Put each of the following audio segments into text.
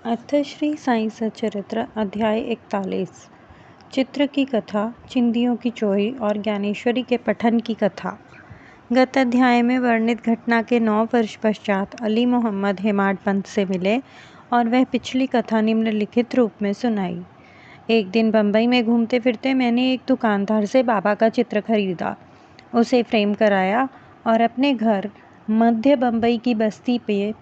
अथ श्री साई सच्चरित्र अध्याय 41। चित्र की कथा, चिंदियों की चोरी और ज्ञानेश्वरी के पठन की कथा। गत अध्याय में वर्णित घटना के 9 वर्ष पश्चात अली मोहम्मद हेमाड पंत से मिले और वह पिछली कथा निम्नलिखित रूप में सुनाई। एक दिन बम्बई में घूमते फिरते मैंने एक दुकानदार से बाबा का चित्र खरीदा, उसे फ्रेम कराया और अपने घर मध्य बम्बई की बस्ती पे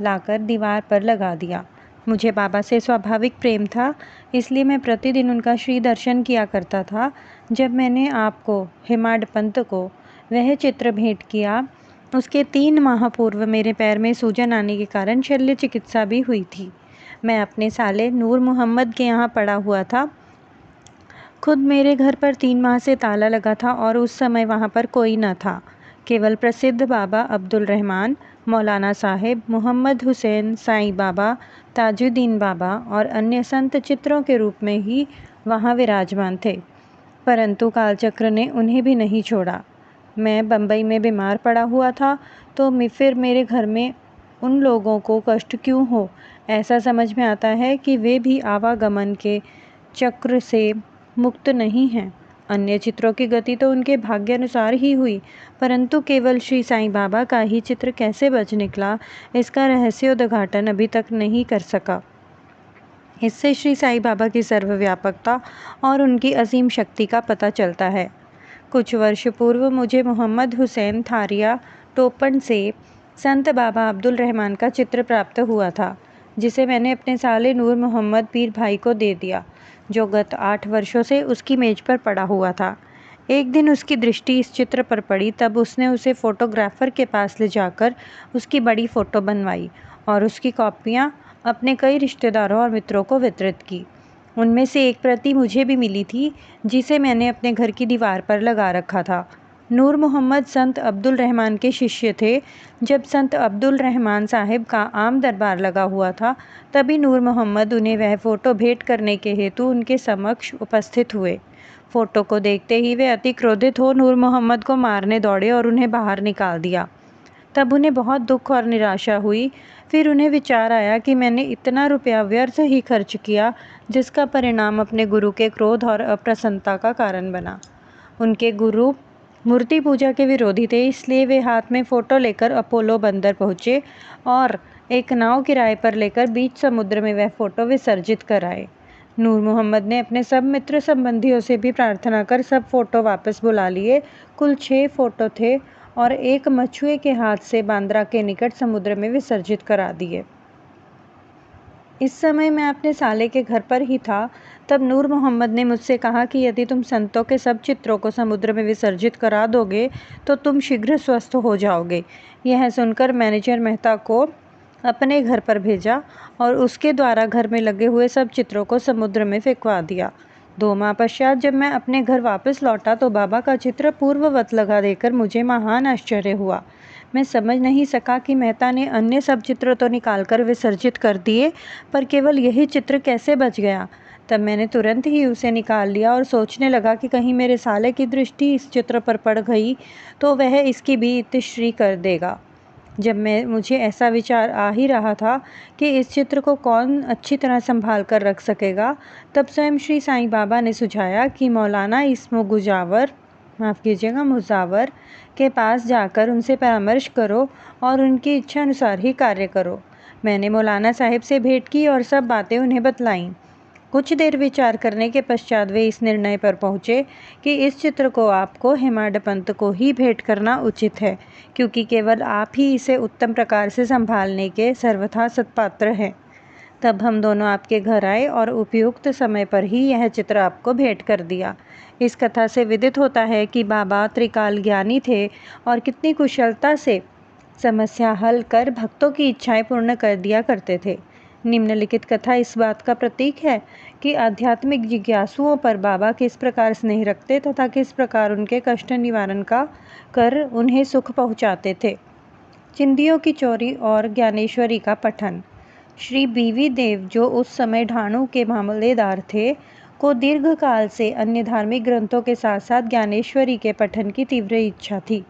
लाकर दीवार पर लगा दिया। मुझे बाबा से स्वाभाविक प्रेम था, इसलिए मैं प्रतिदिन उनका श्री दर्शन किया करता था। जब मैंने आपको हेमाड पंत को वह चित्र भेंट किया, उसके 3 माह पूर्व मेरे पैर में सूजन आने के कारण शल्य चिकित्सा भी हुई थी। मैं अपने साले नूर मोहम्मद के यहाँ पड़ा हुआ था। खुद मेरे घर पर 3 माह से ताला लगा था और उस समय वहाँ पर कोई न था। केवल प्रसिद्ध बाबा अब्दुल रहमान, मौलाना साहिब, मोहम्मद हुसैन, साईं बाबा, ताजुद्दीन बाबा और अन्य संत चित्रों के रूप में ही वहाँ विराजमान थे, परंतु कालचक्र ने उन्हें भी नहीं छोड़ा। मैं बम्बई में बीमार पड़ा हुआ था, तो फिर मेरे घर में उन लोगों को कष्ट क्यों हो। ऐसा समझ में आता है कि वे भी आवागमन के चक्र से मुक्त नहीं हैं। अन्य चित्रों की गति तो उनके भाग्य अनुसार ही हुई, परंतु केवल श्री साईं बाबा का ही चित्र कैसे बच निकला, इसका रहस्योद्घाटन अभी तक नहीं कर सका। इससे श्री साईं बाबा की सर्वव्यापकता और उनकी असीम शक्ति का पता चलता है। कुछ वर्ष पूर्व मुझे मोहम्मद हुसैन थारिया टोपन से संत बाबा अब्दुल रहमान का चित्र प्राप्त हुआ था, जिसे मैंने अपने साले नूर मोहम्मद पीर भाई को दे दिया, जो गत 8 वर्षों से उसकी मेज पर पड़ा हुआ था। एक दिन उसकी दृष्टि इस चित्र पर पड़ी, तब उसने उसे फोटोग्राफर के पास ले जाकर उसकी बड़ी फ़ोटो बनवाई और उसकी कॉपियाँ अपने कई रिश्तेदारों और मित्रों को वितरित की। उनमें से एक प्रति मुझे भी मिली थी, जिसे मैंने अपने घर की दीवार पर लगा रखा था। नूर मोहम्मद संत अब्दुल रहमान के शिष्य थे। जब संत अब्दुल रहमान साहिब का आम दरबार लगा हुआ था, तभी नूर मोहम्मद उन्हें वह फ़ोटो भेंट करने के हेतु उनके समक्ष उपस्थित हुए। फ़ोटो को देखते ही वे अति क्रोधित हो नूर मोहम्मद को मारने दौड़े और उन्हें बाहर निकाल दिया। तब उन्हें बहुत दुख और निराशा हुई। फिर उन्हें विचार आया कि मैंने इतना रुपया व्यर्थ ही खर्च किया, जिसका परिणाम अपने गुरु के क्रोध और अप्रसन्नता का कारण बना। उनके गुरु मूर्ति पूजा के विरोधी थे, इसलिए वे हाथ में फ़ोटो लेकर अपोलो बंदर पहुँचे और एक नाव किराए पर लेकर बीच समुद्र में वह फ़ोटो विसर्जित कर आए। नूर मोहम्मद ने अपने सब मित्र संबंधियों से भी प्रार्थना कर सब फ़ोटो वापस बुला लिए। कुल 6 फ़ोटो थे और एक मछुए के हाथ से बांद्रा के निकट समुद्र में विसर्जित करा दिए। इस समय मैं अपने साले के घर पर ही था। तब नूर मोहम्मद ने मुझसे कहा कि यदि तुम संतों के सब चित्रों को समुद्र में विसर्जित करा दोगे तो तुम शीघ्र स्वस्थ हो जाओगे। यह सुनकर मैनेजर मेहता को अपने घर पर भेजा और उसके द्वारा घर में लगे हुए सब चित्रों को समुद्र में फेंकवा दिया। 2 माह पश्चात जब मैं अपने घर वापस लौटा तो बाबा का चित्र पूर्ववत लगा देकर मुझे महान आश्चर्य हुआ। मैं समझ नहीं सका कि मेहता ने अन्य सब चित्र तो निकालकर विसर्जित कर दिए, पर केवल यही चित्र कैसे बच गया। तब मैंने तुरंत ही उसे निकाल लिया और सोचने लगा कि कहीं मेरे साले की दृष्टि इस चित्र पर पड़ गई तो वह इसकी भी इतिश्री कर देगा। जब मुझे ऐसा विचार आ ही रहा था कि इस चित्र को कौन अच्छी तरह संभाल कर रख सकेगा, तब स्वयं श्री साईं बाबा ने सुझाया कि मौलाना मुजावर के पास जाकर उनसे परामर्श करो और उनकी इच्छा अनुसार ही कार्य करो। मैंने मौलाना साहिब से भेंट की और सब बातें उन्हें बतलाईं। कुछ देर विचार करने के पश्चात वे इस निर्णय पर पहुँचे कि इस चित्र को आपको हेमाड पंत को ही भेंट करना उचित है, क्योंकि केवल आप ही इसे उत्तम प्रकार से संभालने के सर्वथा सत्पात्र हैं। तब हम दोनों आपके घर आए और उपयुक्त समय पर ही यह चित्र आपको भेंट कर दिया। इस कथा से विदित होता है कि बाबा त्रिकाल ज्ञानी थे और कितनी कुशलता से समस्या हल कर भक्तों की इच्छाएं पूर्ण कर दिया करते थे। निम्नलिखित कथा इस बात का प्रतीक है कि आध्यात्मिक जिज्ञासुओं पर बाबा किस प्रकार स्नेह रखते तथा किस प्रकार उनके कष्ट निवारण का कर उन्हें सुख पहुँचाते थे। चिंदियों की चोरी और ज्ञानेश्वरी का पठन। श्री बीवी देव, जो उस समय ढाणु के मामलेदार थे, को दीर्घ काल से अन्य धार्मिक ग्रंथों के साथ साथ ज्ञानेश्वरी के पठन की तीव्र इच्छा थी।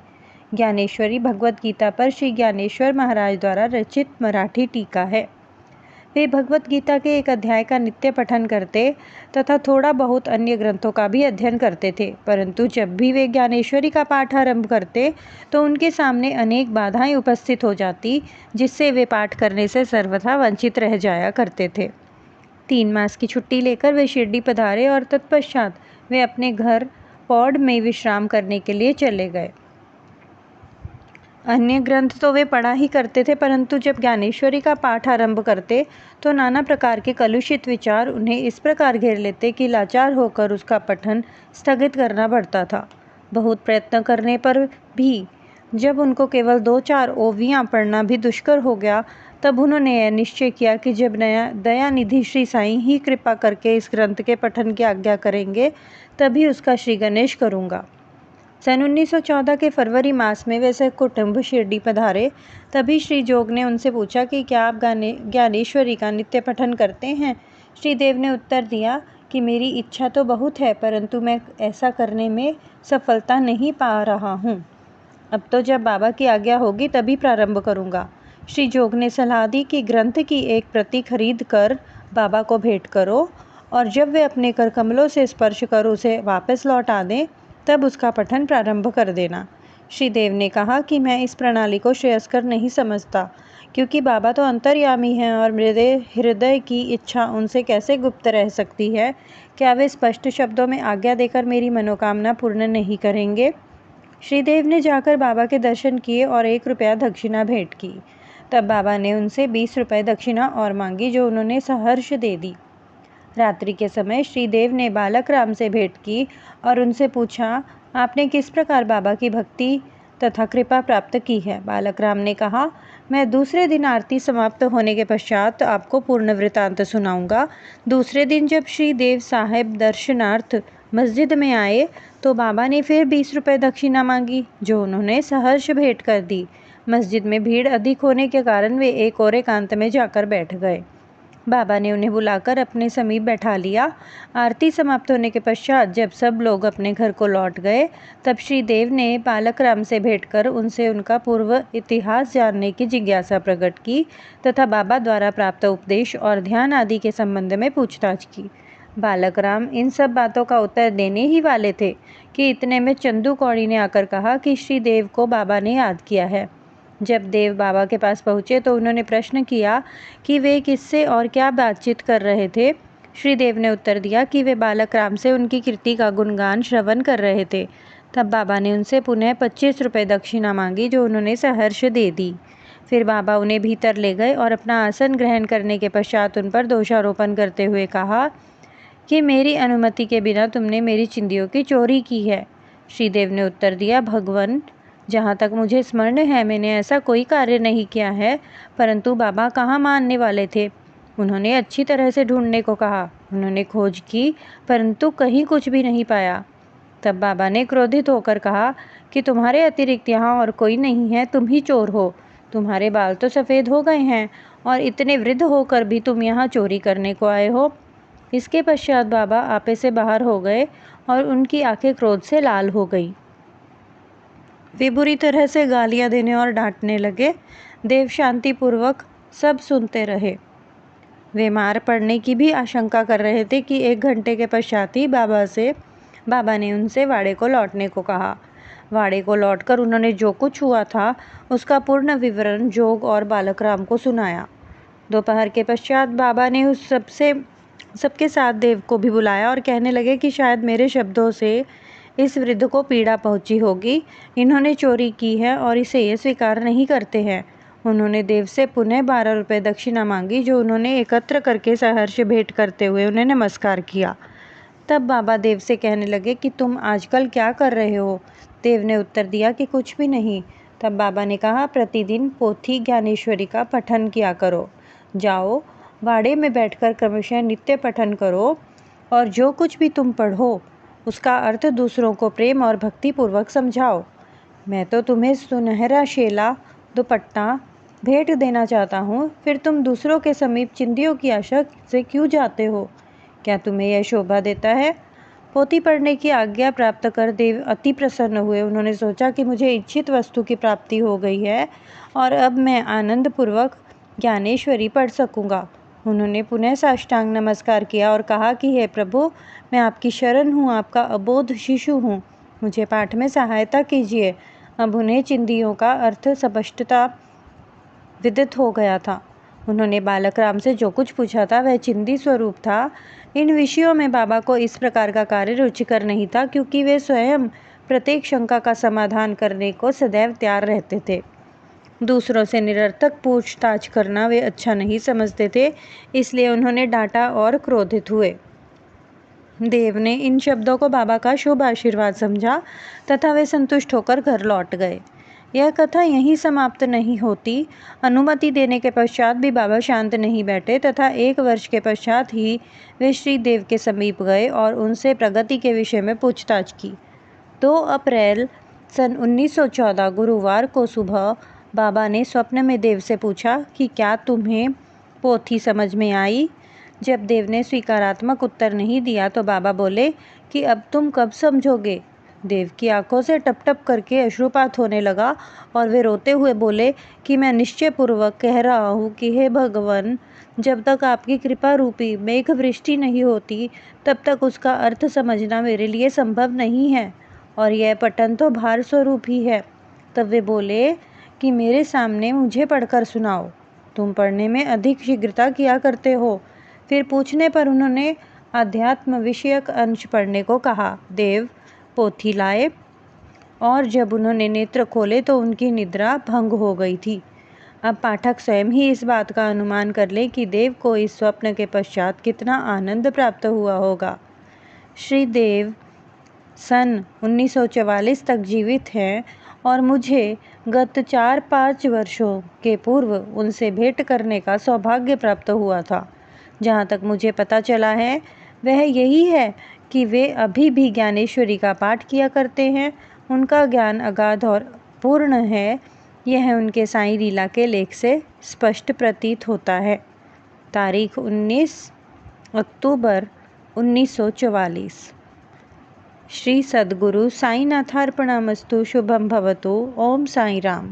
ज्ञानेश्वरी भगवद गीता पर श्री ज्ञानेश्वर महाराज द्वारा रचित मराठी टीका है। वे भगवत गीता के एक अध्याय का नित्य पठन करते तथा थोड़ा बहुत अन्य ग्रंथों का भी अध्ययन करते थे, परंतु जब भी वे ज्ञानेश्वरी का पाठ आरंभ करते तो उनके सामने अनेक बाधाएं उपस्थित हो जाती, जिससे वे पाठ करने से सर्वथा वंचित रह जाया करते थे। 3 मास की छुट्टी लेकर वे शिरडी पधारे और तत्पश्चात वे अपने घर पौड़ में विश्राम करने के लिए चले गए। अन्य ग्रंथ तो वे पढ़ा ही करते थे, परंतु जब ज्ञानेश्वरी का पाठ आरंभ करते तो नाना प्रकार के कलुषित विचार उन्हें इस प्रकार घेर लेते कि लाचार होकर उसका पठन स्थगित करना पड़ता था। बहुत प्रयत्न करने पर भी जब उनको केवल 2-4 ओवियाँ पढ़ना भी दुष्कर हो गया, तब उन्होंने यह निश्चय किया कि जब दयानिधि श्री साईं ही कृपा करके इस ग्रंथ के पठन की आज्ञा करेंगे, तभी उसका श्री गणेश करूँगा। सन 1914 के फरवरी मास में वे सकुटुंब शिरडी पधारे। तभी श्री जोग ने उनसे पूछा कि क्या आप ज्ञानेश्वरी का नित्य पठन करते हैं? श्रीदेव ने उत्तर दिया कि मेरी इच्छा तो बहुत है, परंतु मैं ऐसा करने में सफलता नहीं पा रहा हूँ। अब तो जब बाबा की आज्ञा होगी तभी प्रारंभ करूँगा। श्री जोग ने सलाह दी कि ग्रंथ की एक प्रति खरीद कर बाबा को भेंट करो और जब वे अपने कर कमलों से स्पर्श कर उसे वापस लौटा दें, तब उसका पठन प्रारंभ कर देना। श्रीदेव ने कहा कि मैं इस प्रणाली को श्रेयस्कर नहीं समझता, क्योंकि बाबा तो अंतर्यामी हैं और मेरे हृदय की इच्छा उनसे कैसे गुप्त रह सकती है? क्या वे स्पष्ट शब्दों में आज्ञा देकर मेरी मनोकामना पूर्ण नहीं करेंगे? श्रीदेव ने जाकर बाबा के दर्शन किए और 1 रुपया दक्षिणा भेंट की। तब बाबा ने उनसे 20 रुपये दक्षिणा और मांगी, जो उन्होंने सहर्ष दे दी। रात्रि के समय श्रीदेव ने बालक राम से भेंट की और उनसे पूछा, आपने किस प्रकार बाबा की भक्ति तथा कृपा प्राप्त की है? बालक राम ने कहा, मैं दूसरे दिन आरती समाप्त होने के पश्चात आपको पूर्ण वृतांत सुनाऊंगा। दूसरे दिन जब श्रीदेव साहेब दर्शनार्थ मस्जिद में आए तो बाबा ने फिर 20 रुपये दक्षिणा मांगी, जो उन्होंने सहर्ष भेंट कर दी। मस्जिद में भीड़ अधिक होने के कारण वे एक और एकांत में जाकर बैठ गए। बाबा ने उन्हें बुलाकर अपने समीप बैठा लिया। आरती समाप्त होने के पश्चात जब सब लोग अपने घर को लौट गए, तब श्रीदेव ने बालक राम से भेंट कर उनसे उनका पूर्व इतिहास जानने की जिज्ञासा प्रकट की तथा बाबा द्वारा प्राप्त उपदेश और ध्यान आदि के संबंध में पूछताछ की। बालक राम इन सब बातों का उत्तर देने ही वाले थे कि इतने में चंदू कौड़ी ने आकर कहा कि श्रीदेव को बाबा ने याद किया है। जब देव बाबा के पास पहुँचे तो उन्होंने प्रश्न किया कि वे किससे और क्या बातचीत कर रहे थे। श्रीदेव ने उत्तर दिया कि वे बालक राम से उनकी कीर्ति का गुणगान श्रवण कर रहे थे। तब बाबा ने उनसे पुनः 25 रुपये दक्षिणा मांगी, जो उन्होंने सहर्ष दे दी। फिर बाबा उन्हें भीतर ले गए और अपना आसन ग्रहण करने के पश्चात उन पर दोषारोपण करते हुए कहा कि मेरी अनुमति के बिना तुमने मेरी चिंदियों की चोरी की है। श्रीदेव ने उत्तर दिया, भगवान, जहाँ तक मुझे स्मरण है मैंने ऐसा कोई कार्य नहीं किया है, परंतु बाबा कहाँ मानने वाले थे। उन्होंने अच्छी तरह से ढूंढने को कहा। उन्होंने खोज की, परंतु कहीं कुछ भी नहीं पाया। तब बाबा ने क्रोधित होकर कहा कि तुम्हारे अतिरिक्त यहाँ और कोई नहीं है, तुम ही चोर हो। तुम्हारे बाल तो सफ़ेद हो गए हैं और इतने वृद्ध होकर भी तुम यहाँ चोरी करने को आए हो। इसके पश्चात बाबा आपे से बाहर हो गए और उनकी आंखें क्रोध से लाल हो गई। वे बुरी तरह से गालियां देने और डांटने लगे। देव शांतिपूर्वक सब सुनते रहे। वे मार पड़ने की भी आशंका कर रहे थे कि 1 घंटे के पश्चात ही बाबा ने उनसे वाड़े को लौटने को कहा। वाड़े को लौटकर उन्होंने जो कुछ हुआ था उसका पूर्ण विवरण जोग और बालक राम को सुनाया। दोपहर के पश्चात बाबा ने उस सबके साथ देव को भी बुलाया और कहने लगे कि शायद मेरे शब्दों से इस वृद्ध को पीड़ा पहुंची होगी। इन्होंने चोरी की है और इसे ये स्वीकार नहीं करते हैं। उन्होंने देव से पुनः 12 रुपये दक्षिणा मांगी, जो उन्होंने एकत्र करके सहर्ष भेंट करते हुए उन्हें नमस्कार किया। तब बाबा देव से कहने लगे कि तुम आजकल क्या कर रहे हो? देव ने उत्तर दिया कि कुछ भी नहीं। तब बाबा ने कहा, प्रतिदिन पोथी ज्ञानेश्वरी का पठन किया करो। जाओ, वाड़े में बैठकर क्रमशः नित्य पठन करो और जो कुछ भी तुम पढ़ो उसका अर्थ दूसरों को प्रेम और भक्ति पूर्वक समझाओ। मैं तो तुम्हें सुनहरा शेला दुपट्टा भेंट देना चाहता हूँ, फिर तुम दूसरों के समीप चिंदियों की आशा से क्यों जाते हो? क्या तुम्हें यह शोभा देता है? पोथी पढ़ने की आज्ञा प्राप्त कर देव अति प्रसन्न हुए। उन्होंने सोचा कि मुझे इच्छित वस्तु की प्राप्ति हो गई है और अब मैं आनंद पूर्वक ज्ञानेश्वरी पढ़ सकूँगा। उन्होंने पुनः साष्टांग नमस्कार किया और कहा कि हे प्रभु, मैं आपकी शरण हूँ, आपका अबोध शिशु हूँ, मुझे पाठ में सहायता कीजिए। अब उन्हें चिंदियों का अर्थ स्पष्टता विदित हो गया था। उन्होंने बालक राम से जो कुछ पूछा था वह चिंदी स्वरूप था। इन विषयों में बाबा को इस प्रकार का कार्य रुचिकर नहीं था, क्योंकि वे स्वयं प्रत्येक शंका का समाधान करने को सदैव तैयार रहते थे। दूसरों से निरर्थक पूछताछ करना वे अच्छा नहीं समझते थे, इसलिए उन्होंने डांटा और क्रोधित हुए। देव ने इन शब्दों को बाबा का शुभ आशीर्वाद समझा तथा वे संतुष्ट होकर घर लौट गए। यह कथा यहीं समाप्त नहीं होती। अनुमति देने के पश्चात भी बाबा शांत नहीं बैठे तथा 1 वर्ष के पश्चात ही वे श्री देव के समीप गए और उनसे प्रगति के विषय में पूछताछ की। 2 अप्रैल सन 1914 गुरुवार को सुबह बाबा ने स्वप्न में देव से पूछा कि क्या तुम्हें पोथी समझ में आई? जब देव ने स्वीकारात्मक उत्तर नहीं दिया तो बाबा बोले कि अब तुम कब समझोगे? देव की आंखों से टप टप करके अश्रुपात होने लगा और वे रोते हुए बोले कि मैं निश्चय पूर्वक कह रहा हूँ कि हे भगवान, जब तक आपकी कृपा रूपी मेघ वृष्टि नहीं होती तब तक उसका अर्थ समझना मेरे लिए संभव नहीं है, और यह पठन तो भार स्वरूप ही है। तब वे बोले कि मेरे सामने मुझे पढ़कर सुनाओ, तुम पढ़ने में अधिक शीघ्रता किया करते हो। फिर पूछने पर उन्होंने अध्यात्म विषयक अंश पढ़ने को कहा। देव पोथी लाए और जब उन्होंने नेत्र खोले तो उनकी निद्रा भंग हो गई थी। अब पाठक स्वयं ही इस बात का अनुमान कर ले कि देव को इस स्वप्न के पश्चात कितना आनंद प्राप्त हुआ होगा। श्री देव सन 1944 तक जीवित हैं और मुझे गत 4-5 वर्षों के पूर्व उनसे भेंट करने का सौभाग्य प्राप्त हुआ था। जहाँ तक मुझे पता चला है वह यही है कि वे अभी भी ज्ञानेश्वरी का पाठ किया करते हैं। उनका ज्ञान अगाध और पूर्ण है, यह उनके साईं लीला के लेख से स्पष्ट प्रतीत होता है। तारीख 19 अक्टूबर 1944। श्री सद्गुरु साईनाथार्पणमस्तु। शुभम भवतु। ओम साई राम।